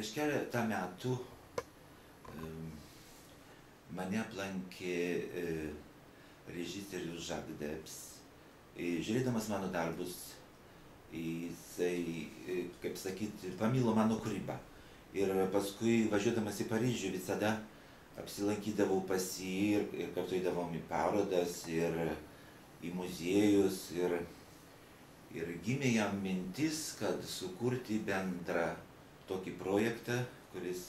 Prieš keletą metų mane aplankė režisierius Jacques Debs. Žiūrėdamas mano darbus, jisai, kaip sakyti, pamilo mano kūrybą. Ir paskui, važiuodamas į Paryžių, visada apsilankydavau pas jį ir kartu eidavom į parodas ir į muziejus. Ir gimė jam mintis, kad sukurti bendrą tokį projektą, kuris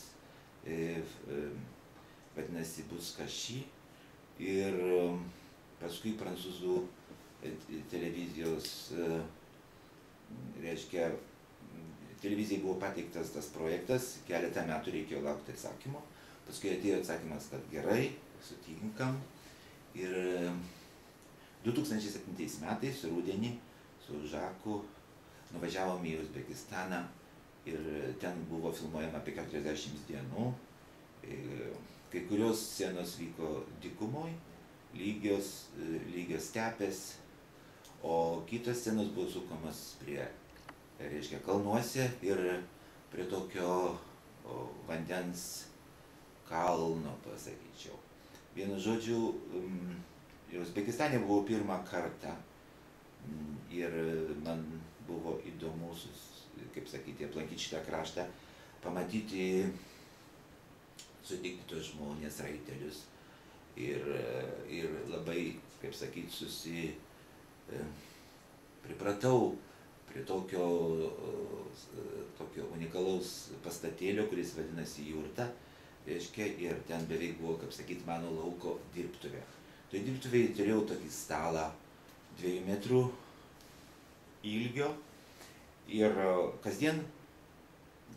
vadinasi Bus Kaši. Ir paskui prancūzų televizijos, reiškia, televizijai buvo pateiktas tas projektas, keletą metų reikėjo laukti atsakymo. Paskui atėjo atsakymas, kad gerai, sutinkam. Ir 2007 metais, rudenį, su Žaku nuvažiavom į Uzbekistaną ir ten buvo filmuojama apie 40 dienų. Kai kurios scenos vyko dykumoj, lygios stepės, o kitos scenos buvo sukomas prie, reiškia, kalnuose ir prie tokio vandens kalno, pasakyčiau. Vienu žodžiu, Uzbekistane buvau pirmą kartą ir man buvo įdomu, kaip sakyti, aplankyti šitą kraštą, pamatyti, sutikti tos žmonės, raitelius ir labai, kaip sakyti, pripratau prie tokio unikalaus pastatėlio, kuris vadinasi Jurta, reiškia, ir ten beveik buvo, kaip sakyti, mano lauko dirbtuvė. Tai dirbtuvėje turėjau tokį stalą 2 metrų ilgio ir kasdien,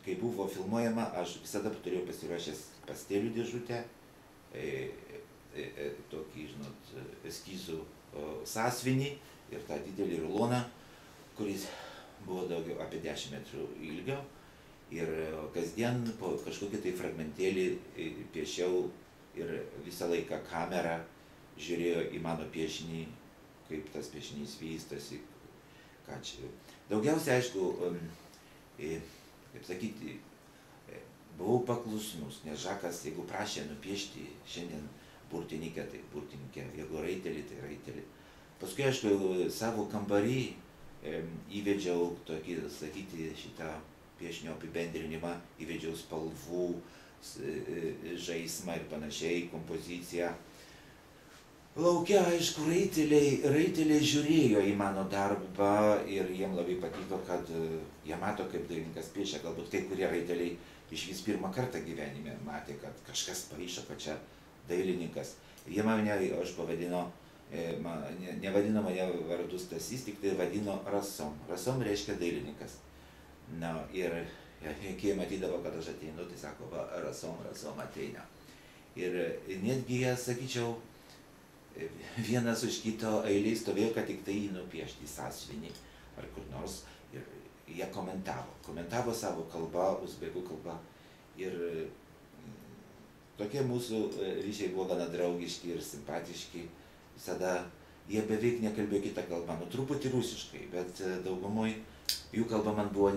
kai buvo filmuojama, aš visada turėjau pasiruošęs pastelių dėžutę, tokį, žinot, eskizų sąsvinį ir tą didelį ruloną, kuris buvo daugiau apie 10 metrų ilgio. Ir kasdien po kažkokį tai fragmentėlį piešiau ir visą laiką kamera žiūrėjo į mano piešinį, kaip tas piešinys vystosi, ką čia. Daugiausia, aišku, kaip sakyti, buvau paklusnus, nes Žakas, jeigu prašė nupiešti šiandien burtininkę, tai burtininkę, jeigu raitelį, tai raitelį. Paskui, aišku, savo kambarį įvedžiau tokį, sakyti, šitą piešinio apibendrinimą, įvedžiau spalvų, žaismą ir panašiai, kompoziciją. Lauke, aišku, raiteliai žiūrėjo į mano darbą ir jiem labai patiko, kad jie mato, kaip dailininkas piešia. Galbūt kai kurie raiteliai išvis pirmą kartą gyvenime matė, kad kažkas paišo, kad čia dailininkas. Ir jie mane, aš pavadino, nevadino mane vardu Stasys, tik tai vadino Rasom. Rasom reiškia dailininkas. Na, ir kai matydavo, kad aš ateinu, tai sako, va, Rasom ateina. Ir netgi jie, sakyčiau, vienas už kito eiliai stovėjo, kad tik tai jį nupiešti į sąsvinį ar kur nors. Ir jie komentavo savo kalbą, uzbekų kalbą. Ir tokie mūsų ryšiai buvo gana draugiški ir simpatiški. Visada jie beveik nekalbėjo kitą kalbą, nu truputį rusiškai, bet daugumoj jų kalba man buvo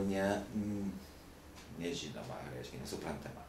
nežinoma, reiškia nesuprantama.